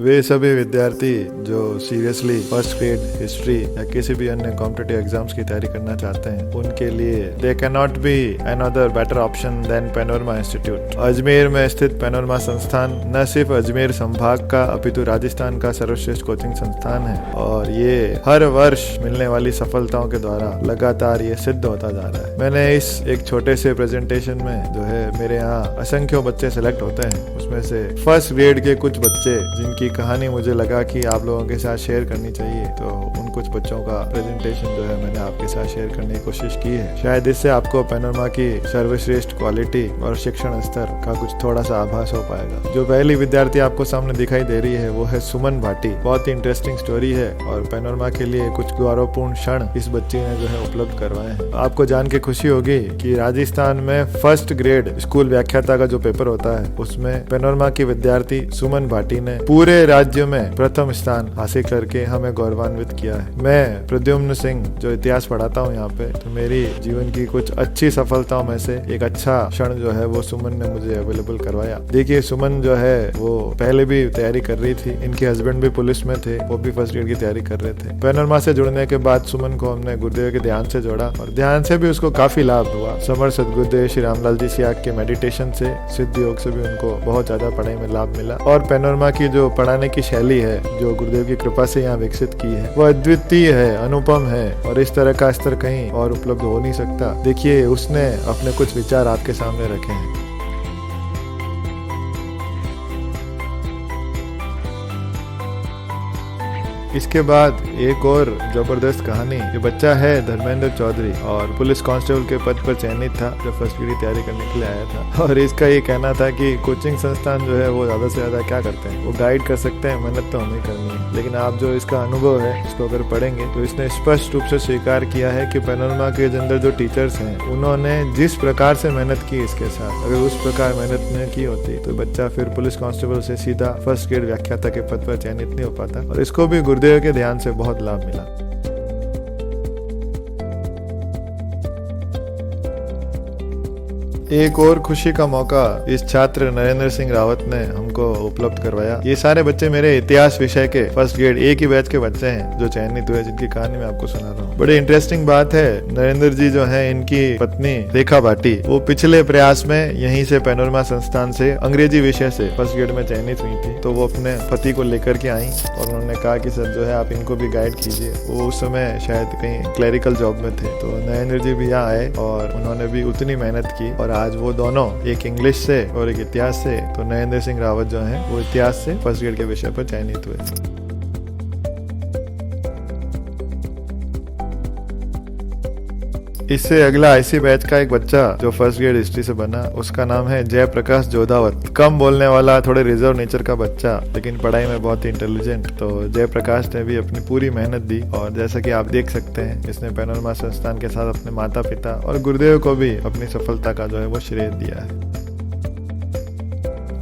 वे सभी विद्यार्थी जो सीरियसली फर्स्ट ग्रेड हिस्ट्री या किसी भी अन्य कॉम्पिटिटिव एग्जाम्स की तैयारी करना चाहते हैं, उनके लिए they can not be another better option than Panorama institute. Ajmer में स्थित पैनोरमा संस्थान न सिर्फ अजमेर संभाग का अपितु राजस्थान का सर्वश्रेष्ठ कोचिंग संस्थान है और ये हर वर्ष मिलने वाली सफलताओं के द्वारा लगातार ये सिद्ध होता जा रहा है। मैंने इस एक छोटे से प्रेजेंटेशन में जो है मेरे यहाँ असंख्यों बच्चे सेलेक्ट होते हैं, उसमें से फर्स्ट ग्रेड के कुछ बच्चे जिनकी कहानी मुझे लगा कि आप लोगों के साथ शेयर करनी चाहिए, तो उन कुछ बच्चों का प्रेजेंटेशन जो है मैंने आपके साथ शेयर करने की कोशिश की है। शायद इससे आपको पैनोरमा की सर्वश्रेष्ठ क्वालिटी और शिक्षण स्तर का कुछ थोड़ा सा आभास हो पाएगा। जो पहली विद्यार्थी आपको सामने दिखाई दे रही है वो है सुमन भाटी। बहुत ही इंटरेस्टिंग स्टोरी है और पैनोरमा के लिए कुछ गौरवपूर्ण क्षण इस बच्ची ने जो है उपलब्ध करवाए हैं। आपको जान के खुशी होगी कि राजस्थान में फर्स्ट ग्रेड स्कूल व्याख्याता का जो पेपर होता है उसमें पैनोरमा की विद्यार्थी सुमन भाटी ने पूरे राज्य में प्रथम स्थान हासिल करके हमें गौरवान्वित किया है। मैं प्रद्युम्न सिंह जो इतिहास पढ़ाता हूँ यहाँ पे, तो मेरी जीवन की कुछ अच्छी सफलताओं में से एक अच्छा क्षण जो है वो सुमन ने मुझे अवेलेबल करवाया। देखिए, सुमन जो है वो पहले भी तैयारी कर रही थी, इनके हस्बैंड भी पुलिस में थे, वो भी फर्स्ट ग्रेड की तैयारी कर रहे थे। पैनोरमा से जुड़ने के बाद सुमन को हमने गुरुदेव के ध्यान से जोड़ा और ध्यान से भी उसको काफी लाभ हुआ। समर सदगुरुदेव श्री रामलाल जी सियाग के मेडिटेशन से, सिद्ध योग से भी उनको बहुत ज्यादा पढ़ाई में लाभ मिला और पैनोरमा की जो पढ़ाने की शैली है जो गुरुदेव की कृपा से यहाँ विकसित की है वो अद्वितीय है, अनुपम है और इस तरह का स्तर कहीं और उपलब्ध हो नहीं सकता। देखिए, उसने अपने कुछ विचार आपके सामने रखे हैं। इसके बाद एक और जबरदस्त कहानी। ये बच्चा है धर्मेंद्र चौधरी और पुलिस कांस्टेबल के पद पर चयनित था जब फर्स्ट ग्रेड की तैयारी करने के लिए आया था। और इसका ये कहना था कि कोचिंग संस्थान जो है वो ज्यादा से ज्यादा क्या करते हैं, वो गाइड कर सकते हैं, मेहनत तो हमें करनी है। लेकिन आप जो इसका अनुभव है इसको अगर पढ़ेंगे तो इसने स्पष्ट रूप से स्वीकार किया है कि पैनोरमा के अंदर जो टीचर्स हैं उन्होंने जिस प्रकार से मेहनत की इसके साथ, अगर उस प्रकार मेहनत न की होती तो बच्चा फिर पुलिस कांस्टेबल से सीधा फर्स्ट ग्रेड व्याख्याता के पद पर चयनित नहीं हो पाता। और इसको भी गुरुदेव के ध्यान से बहुत लाभ मिला। एक और खुशी का मौका इस छात्र नरेंद्र सिंह रावत ने हमको उपलब्ध करवाया। ये सारे बच्चे मेरे इतिहास विषय के फर्स्ट ग्रेड एक ही बैच के बच्चे हैं जो चयनित हुए, जिनकी कहानी मैं आपको सुना रहा हूँ। बड़ी इंटरेस्टिंग बात है, नरेंद्र जी जो है इनकी पत्नी रेखा भाटी, वो पिछले प्रयास में यहीं से पैनोरमा संस्थान से अंग्रेजी विषय से फर्स्ट ग्रेड में चयनित हुई थी। तो वो अपने पति को लेकर के आई और उन्होंने कहा कि सर जो है आप इनको भी गाइड कीजिए। वो उस समय शायद कहीं क्लरिकल जॉब में थे। तो नरेंद्र जी भी यहाँ आए और उन्होंने भी उतनी मेहनत की और आज वो दोनों, एक इंग्लिश से और एक इतिहास से, तो नरेंद्र सिंह रावत जो हैं वो इतिहास से फर्स्ट ग्रेड के विषय पर चयनित हुए। इससे अगला IC बैच का एक बच्चा जो फर्स्ट ग्रेड हिस्ट्री से बना, उसका नाम है जयप्रकाश जोधावत। कम बोलने वाला, थोड़े रिजर्व नेचर का बच्चा, लेकिन पढ़ाई में बहुत ही इंटेलिजेंट। तो जयप्रकाश ने भी अपनी पूरी मेहनत दी और जैसा कि आप देख सकते हैं इसने पैनोरमा संस्थान के साथ अपने माता पिता और गुरुदेव को भी अपनी सफलता का जो है वो श्रेय दिया है।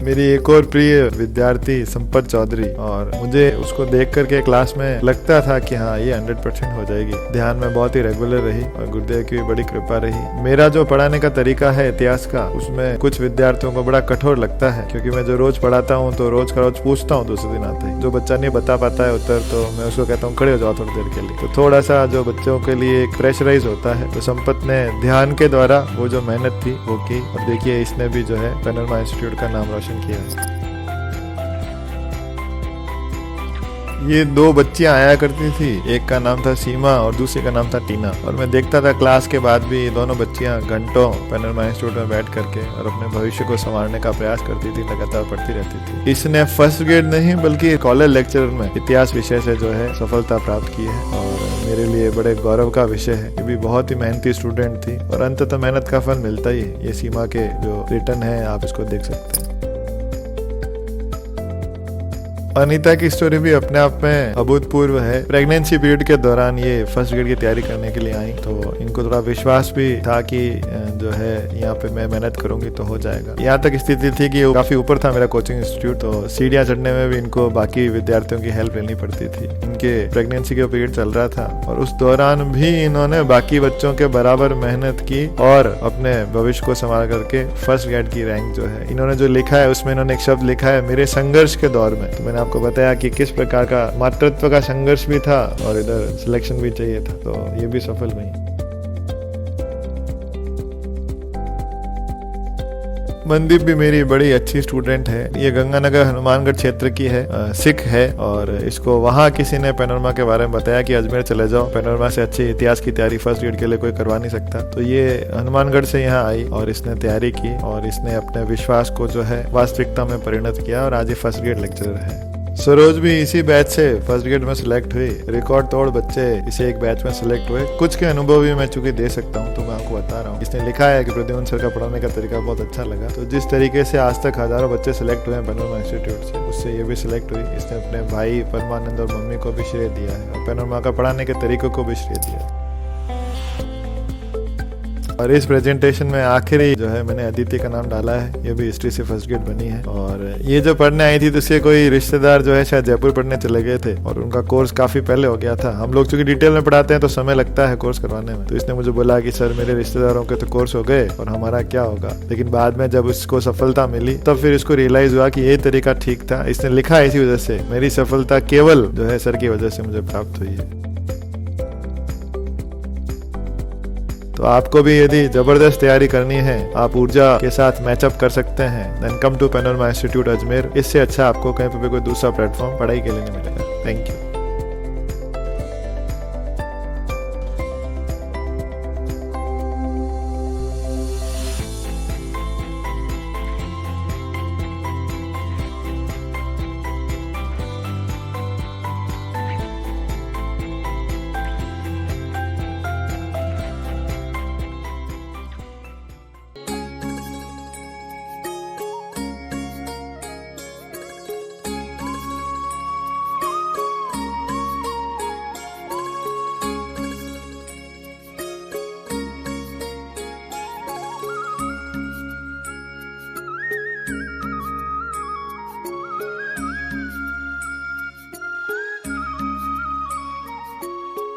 मेरी एक और प्रिय विद्यार्थी संपत चौधरी, और मुझे उसको देख करके क्लास में लगता था कि हाँ ये 100% हो जाएगी। ध्यान में बहुत ही रेगुलर रही और गुरुदेव की भी बड़ी कृपा रही। मेरा जो पढ़ाने का तरीका है इतिहास का, उसमें कुछ विद्यार्थियों को बड़ा कठोर लगता है क्योंकि मैं जो रोज पढ़ाता हूँ तो रोज का रोज पूछता हूँ दूसरे दिन आते ही। जो बच्चा नहीं बता पाता है उत्तर तो मैं उसको कहता हूँ खड़े हो जाओ थोड़ी देर के लिए। तो थोड़ा सा जो बच्चों के लिए एक प्रेशराइज होता है, तो संपत ने ध्यान के द्वारा वो जो मेहनत थी वो की और देखिए इसने भी जो है पैनोरमा इंस्टीट्यूट का नाम रोशन किया है। ये दो बच्चियां आया करती थी, एक का नाम था सीमा और दूसरे का नाम था टीना। और मैं देखता था क्लास के बाद भी ये दोनों बच्चियां घंटों पैनोरमा इंस्टीट्यूट में बैठ करके और अपने भविष्य को संवारने का प्रयास करती थी, लगातार पढ़ती रहती थी। इसने फर्स्ट ग्रेड नहीं बल्कि कॉलेज लेक्चरर में इतिहास विषय से जो है सफलता प्राप्त की है और मेरे लिए बड़े गौरव का विषय है। ये भी बहुत ही मेहनती स्टूडेंट थी और अंततः मेहनत का फल मिलता ही है। ये सीमा के जो रिटर्न है आप इसको देख सकते हैं। अनीता की स्टोरी भी अपने आप में अभूतपूर्व है। प्रेगनेंसी पीरियड के दौरान ये फर्स्ट ग्रेड की तैयारी करने के लिए आई, तो इनको थोड़ा विश्वास भी था कि जो है यहाँ पे मैं मेहनत करूंगी तो हो जाएगा। यहाँ तक स्थिति थी कि काफी ऊपर था मेरा कोचिंग इंस्टीट्यूट, तो सीढ़ियाँ चढ़ने में भी इनको बाकी विद्यार्थियों की हेल्प लेनी पड़ती थी। इनके प्रेगनेंसी का पीरियड चल रहा था और उस दौरान भी इन्होंने बाकी बच्चों के बराबर मेहनत की और अपने भविष्य को संभाल करके फर्स्ट ग्रेड की रैंक जो है, इन्होंने जो लिखा है उसमें इन्होंने एक शब्द लिखा है, मेरे संघर्ष के दौर में। तो मैंने आपको बताया कि किस प्रकार का मातृत्व का संघर्ष भी था और इधर सिलेक्शन भी चाहिए था, तो ये भी सफल हुई। मनदीप भी मेरी बड़ी अच्छी स्टूडेंट है। ये गंगानगर हनुमानगढ़ क्षेत्र की है, सिख है, और इसको वहाँ किसी ने पैनोरमा के बारे में बताया कि अजमेर चले जाओ, पैनोरमा से अच्छी इतिहास की तैयारी फर्स्ट ग्रेड के लिए कोई करवा नहीं सकता। तो ये हनुमानगढ़ से यहाँ आई और इसने तैयारी की और इसने अपने विश्वास को जो है वास्तविकता में परिणत किया और आज ये फर्स्ट ग्रेड लेक्चरर है। सरोज भी इसी बैच से फर्स्ट ग्रेड में सिलेक्ट हुई। रिकॉर्ड तोड़ बच्चे इसे एक बैच में सिलेक्ट हुए। कुछ के अनुभव भी मैं चूंकि दे सकता हूँ तो मैं आपको बता रहा हूँ। इसने लिखा है कि प्रद्युम्न सर का पढ़ाने का तरीका बहुत अच्छा लगा। तो जिस तरीके से आज तक हजारों बच्चे सिलेक्ट हुए हैं पैनोरमा इंस्टीट्यूट से, उससे ये भी सिलेक्ट हुई। इसने अपने भाई परमानंद और मम्मी को भी श्रेय दिया है और पैनोरमा का पढ़ाने के तरीकों को भी श्रेय दिया है। और इस प्रेजेंटेशन में आखिरी जो है मैंने अदिति का नाम डाला है। ये भी हिस्ट्री से फर्स्ट ग्रेड बनी है और ये जो पढ़ने आई थी तो उसके कोई रिश्तेदार जो है शायद जयपुर पढ़ने चले गए थे और उनका कोर्स काफी पहले हो गया था। हम लोग चूंकि डिटेल में पढ़ाते हैं तो समय लगता है कोर्स करवाने में। तो इसने मुझे बोला कि सर मेरे रिश्तेदारों के तो कोर्स हो गए और हमारा क्या होगा। लेकिन बाद में जब उसको सफलता मिली तब फिर इसको रियलाइज हुआ कि ये तरीका ठीक था। इसने लिखा इसी वजह से मेरी सफलता केवल जो है सर की वजह से मुझे प्राप्त हुई है। तो आपको भी यदि जबरदस्त तैयारी करनी है, आप ऊर्जा के साथ मैचअप कर सकते हैं, then come to Panorama institute Ajmer. इससे अच्छा आपको कहीं पे भी कोई दूसरा प्लेटफॉर्म पढ़ाई के लिए नहीं मिलेगा। Thank you.